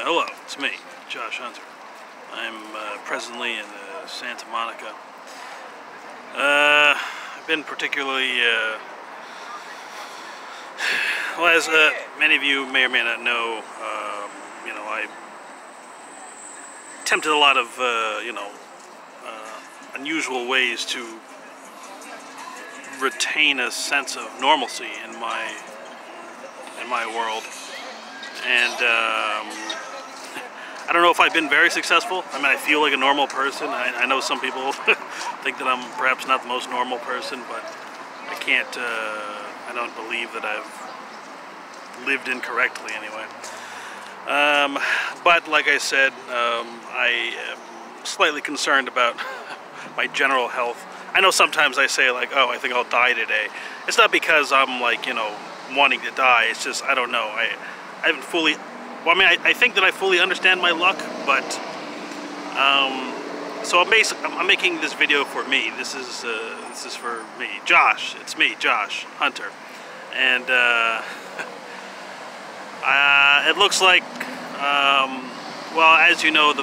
Hello, it's me, Josh Hunter. I'm presently in Santa Monica. I've been particularly, well, as many of you may or may not know, I attempted a lot of, unusual ways to retain a sense of normalcy in my world. And I don't know if I've been very successful. I mean, I feel like a normal person. I know some people think that I'm perhaps not the most normal person, but I don't believe that I've lived incorrectly anyway. But like I said, I am slightly concerned about my general health. I know sometimes I say like, oh, I think I'll die today. It's not because I'm like, wanting to die. It's just, I don't know. I haven't fully, well, I mean, I think that I fully understand my luck, but, so I'm making this video for me. This is for me. Josh, it's me, Josh Hunter. And, it looks like, well, as you know,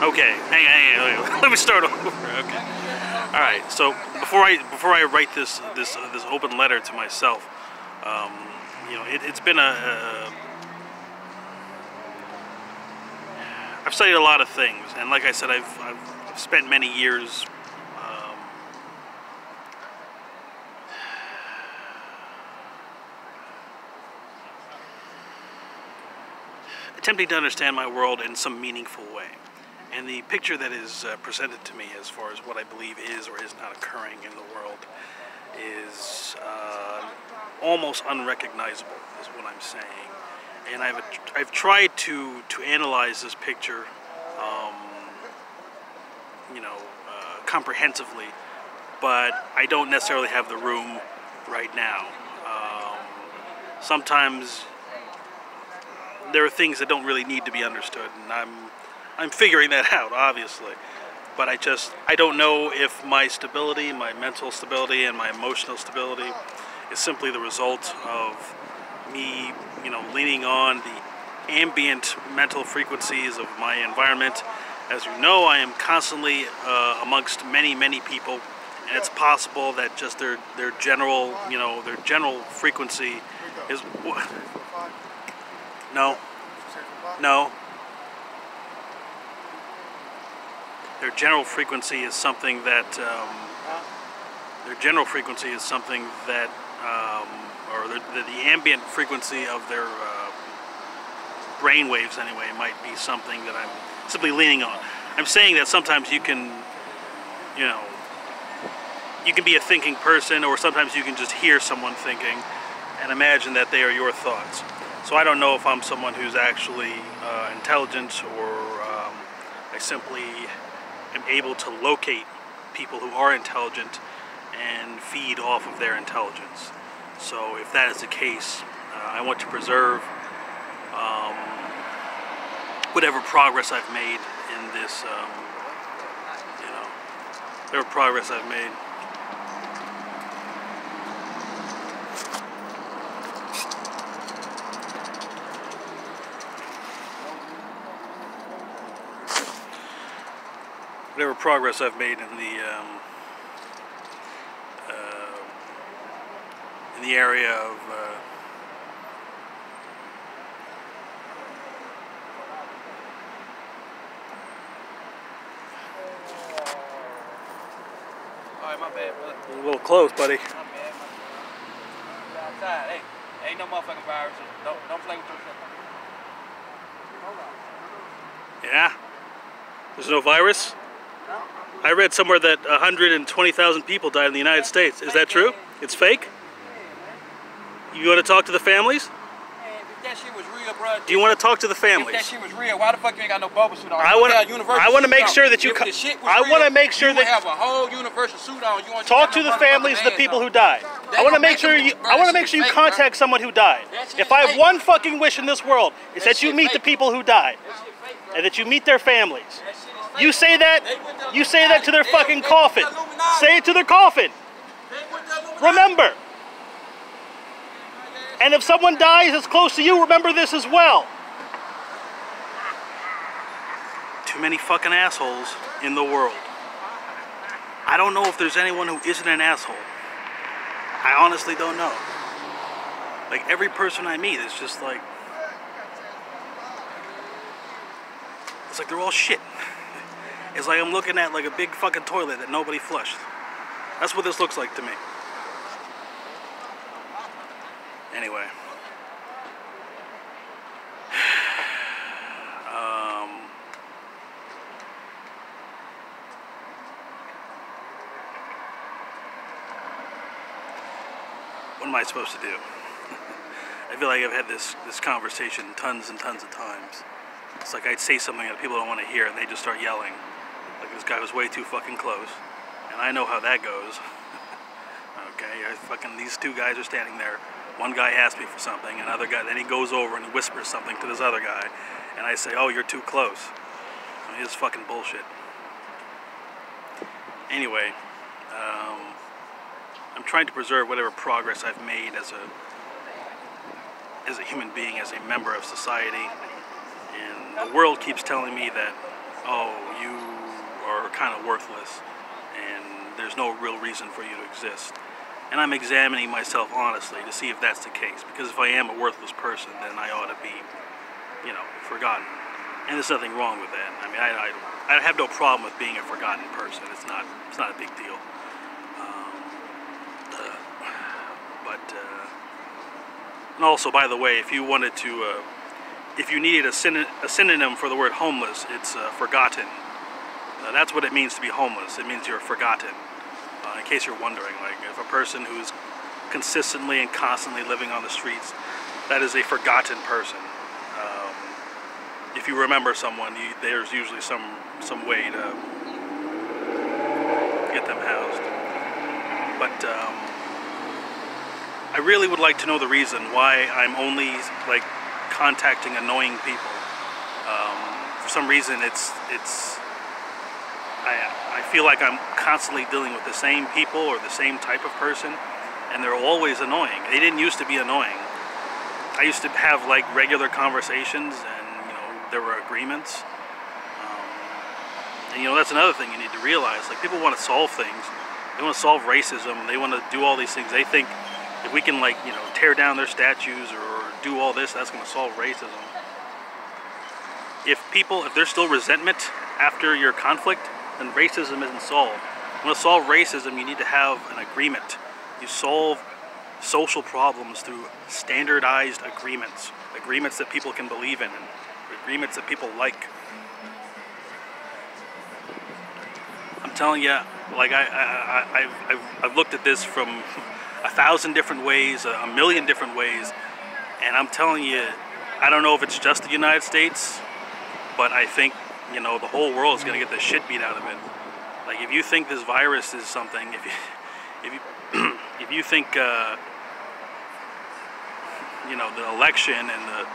okay, hang on, let me start over. Okay. All right. So before I write this open letter to myself, it's been I've studied a lot of things, and like I said, I've spent many years attempting to understand my world in some meaningful way. And the picture that is presented to me as far as what I believe is or is not occurring in the world is almost unrecognizable, is what I'm saying. And I've tried to analyze this picture, comprehensively, but I don't necessarily have the room right now. Sometimes there are things that don't really need to be understood, and I'm figuring that out, obviously. But I don't know if my stability, my mental stability, and my emotional stability is simply the result of me, leaning on the ambient mental frequencies of my environment. As you know, I am constantly amongst many, many people, and it's possible that just their general, their general frequency is... No. Their general frequency is something that, or the ambient frequency of their brain waves anyway, might be something that I'm simply leaning on. I'm saying that sometimes you can, you can be a thinking person, or sometimes you can just hear someone thinking and imagine that they are your thoughts. So I don't know if I'm someone who's actually intelligent, or I simply am able to locate people who are intelligent and feed off of their intelligence. So if that is the case, I want to preserve whatever progress I've made in this, whatever progress I've made. Whatever progress I've made in the area of Alright, my bad, brother. a little close, buddy. My bad, outside. Hey, ain't no motherfucking viruses. Don't play with yourself. Yeah? There's no virus? I read somewhere that 120,000 people died in the United States. Is that true? It's fake? You want to talk to the families? Man, if that shit was real, bro. Do you want to talk to the If families? that shit was real, why the fuck you ain't got no bubble suit on? I want to make sure that you. I want to make sure that you have a whole universal suit on. You want talk to the families of the people who died. I want to make sure you. I want to make sure you contact someone who died. If I have one fucking wish in this world, it's that you meet the people who died, and that you meet their families. You say that to their fucking coffin. Say it to their coffin. Remember, And if someone dies that's close to you, remember this as well. Too many fucking assholes in the world. I don't know if there's anyone who isn't an asshole. I honestly don't know. Like, every person I meet is just like... It's like they're all shit. It's like I'm looking at like a big fucking toilet that nobody flushed. That's what this looks like to me. Anyway. What am I supposed to do? I feel like I've had this conversation tons and tons of times. It's like I'd say something that people don't want to hear and they just start yelling. Like, this guy was way too fucking close. And I know how that goes. Okay, these two guys are standing there. One guy asks me for something, another guy, then he goes over and he whispers something to this other guy. And I say, oh, you're too close. I mean, it's fucking bullshit. Anyway, I'm trying to preserve whatever progress I've made as a human being, as a member of society. And the world keeps telling me that, oh, you are kind of worthless and there's no real reason for you to exist. And I'm examining myself honestly to see if that's the case, because if I am a worthless person, then I ought to be, you know, forgotten. And there's nothing wrong with that. I mean, I have no problem with being a forgotten person. It's not a big deal. And also, by the way, if you wanted to, if you needed a synonym for the word homeless, it's forgotten. That's what it means to be homeless. It means you're forgotten. In case you're wondering, like, if a person who's consistently and constantly living on the streets, that is a forgotten person. If you remember someone, there's usually some way to get them housed. But I really would like to know the reason why I'm only like contacting annoying people. For some reason, I feel like I'm constantly dealing with the same people or the same type of person, and they're always annoying. They didn't used to be annoying. I used to have like regular conversations, and you know, there were agreements. And you know, that's another thing you need to realize. Like, people want to solve things. They want to solve racism. They want to do all these things. They think if we can, like, you know, tear down their statues or do all this, that's going to solve racism. If there's still resentment after your conflict, then racism isn't solved. You want to solve racism, you need to have an agreement. You solve social problems through standardized agreements. Agreements that people can believe in, and agreements that people like. I'm telling you, like, I've looked at this from 1,000 different ways, a million different ways, and I'm telling you, I don't know if it's just the United States, but I think, you know, the whole world is going to get the shit beat out of it. Like, if you think this virus is something, if you think, you know, the election and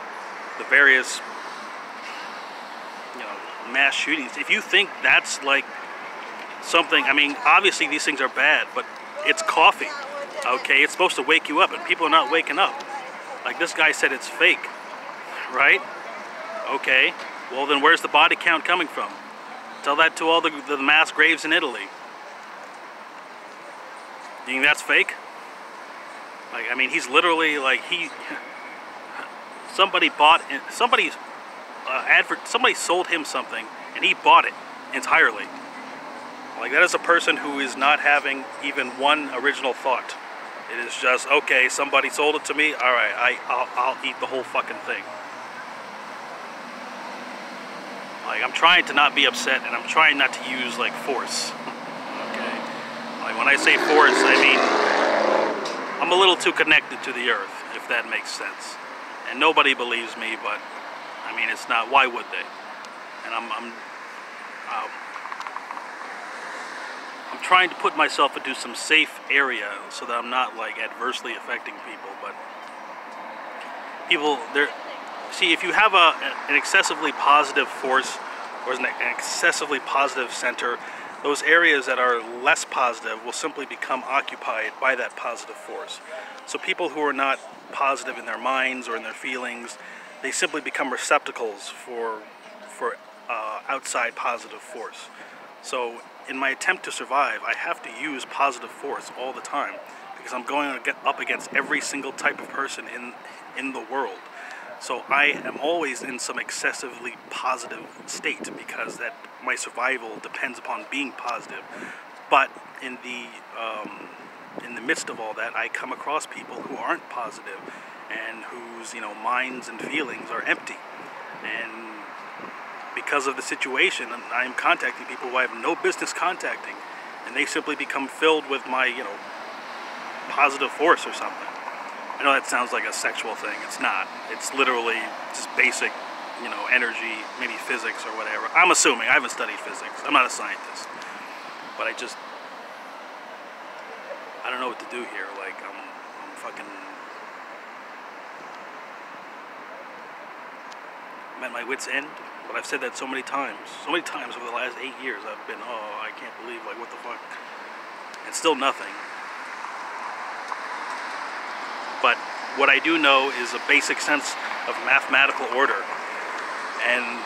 the various, you know, mass shootings, if you think that's like something, I mean, obviously these things are bad, but it's coffee, okay? It's supposed to wake you up, and people are not waking up. Like, this guy said it's fake, right? Okay, well then where's the body count coming from? Tell that to all the mass graves in Italy. You think that's fake? Like, I mean, he's literally, like, somebody sold him something, and he bought it entirely. Like, that is a person who is not having even one original thought. It is just, okay, somebody sold it to me, alright, I'll eat the whole fucking thing. Like, I'm trying to not be upset, and I'm trying not to use, like, force. Okay? Like, when I say force, I mean, I'm a little too connected to the earth, if that makes sense. And nobody believes me, but, I mean, it's not, why would they? And I'm trying to put myself into some safe area so that I'm not, like, adversely affecting people, but people, see, if you have an excessively positive force or an excessively positive center, those areas that are less positive will simply become occupied by that positive force. So people who are not positive in their minds or in their feelings, they simply become receptacles for outside positive force. So in my attempt to survive, I have to use positive force all the time, because I'm going to get up against every single type of person in the world. So I am always in some excessively positive state, because that my survival depends upon being positive. But in the midst of all that, I come across people who aren't positive and whose minds and feelings are empty. And because of the situation, I'm contacting people who I have no business contacting, and they simply become filled with my positive force or something. I know that sounds like a sexual thing. It's not. It's literally just basic, energy, maybe physics or whatever. I'm assuming. I haven't studied physics. I'm not a scientist. But I don't know what to do here. Like, I'm fucking... I'm at my wit's end. But I've said that so many times. So many times over the last 8 years I've been, I can't believe, like, what the fuck. And still nothing. But what I do know is a basic sense of mathematical order. And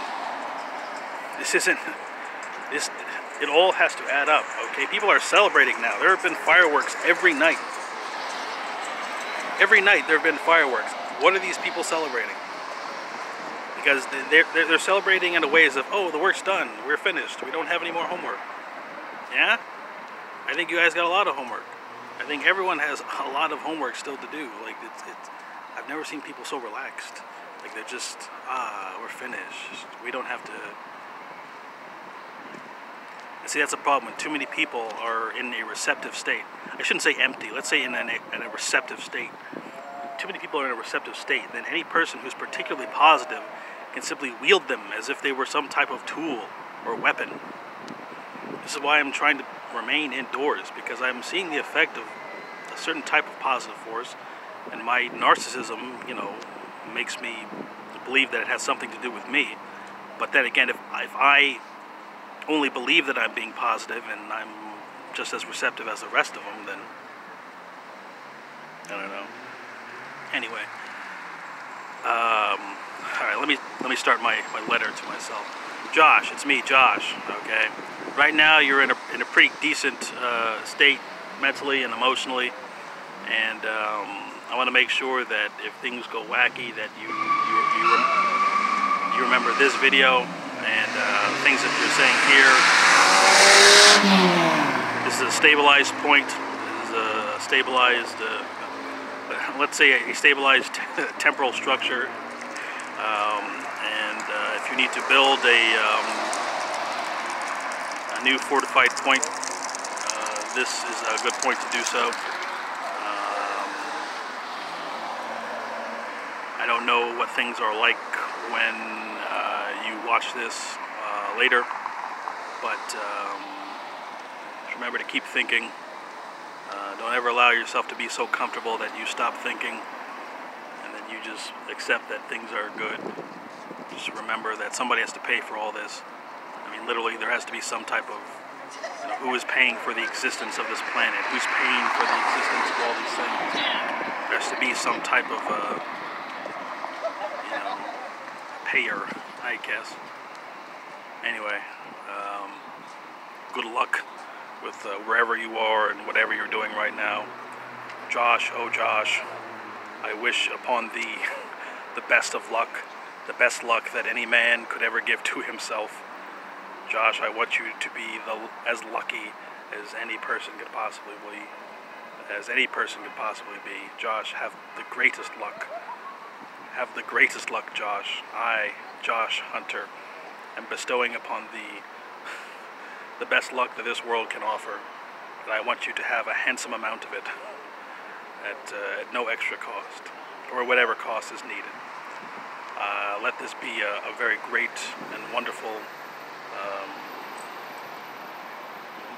it all has to add up, okay? People are celebrating now. There have been fireworks every night. Every night there have been fireworks. What are these people celebrating? Because they're celebrating in a way as if, oh, the work's done. We're finished. We don't have any more homework. Yeah? I think you guys got a lot of homework. I think everyone has a lot of homework still to do. Like, I've never seen people so relaxed. Like, they're just, we're finished. We don't have to... And see, that's a problem when too many people are in a receptive state. I shouldn't say empty. Let's say in a receptive state. Too many people are in a receptive state. Then any person who's particularly positive can simply wield them as if they were some type of tool or weapon. This is why I'm trying to remain indoors, because I'm seeing the effect of a certain type of positive force, and my narcissism, makes me believe that it has something to do with me. But then again, if I only believe that I'm being positive and I'm just as receptive as the rest of them, then I don't know. Anyway, all right, let me start my letter to myself. Josh, it's me, Josh. Okay. Right now, you're in a pretty decent state mentally and emotionally, and I want to make sure that if things go wacky, that you remember this video and things that you're saying here. This is a stabilized point. This is a stabilized, let's say, a stabilized temporal structure. And if you need to build a new fortified point, this is a good point to do so. I don't know what things are like when you watch this later, but just remember to keep thinking. Don't ever allow yourself to be so comfortable that you stop thinking and then you just accept that things are good. Just remember that somebody has to pay for all this. I mean, literally, there has to be some type of, who is paying for the existence of this planet? Who's paying for the existence of all these things? There has to be some type of, payer, I guess. Anyway, good luck with wherever you are and whatever you're doing right now. Josh, oh Josh, I wish upon thee the best of luck, the best luck that any man could ever give to himself. Josh, I want you to be as lucky as any person could possibly be. Josh, have the greatest luck. Have the greatest luck, Josh. I, Josh Hunter, am bestowing upon thee the best luck that this world can offer. And I want you to have a handsome amount of it at no extra cost, or whatever cost is needed. Let this be a very great and wonderful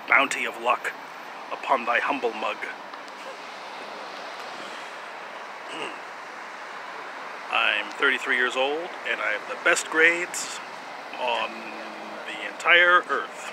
bounty of luck upon thy humble mug. I'm 33 years old, and I have the best grades on the entire earth.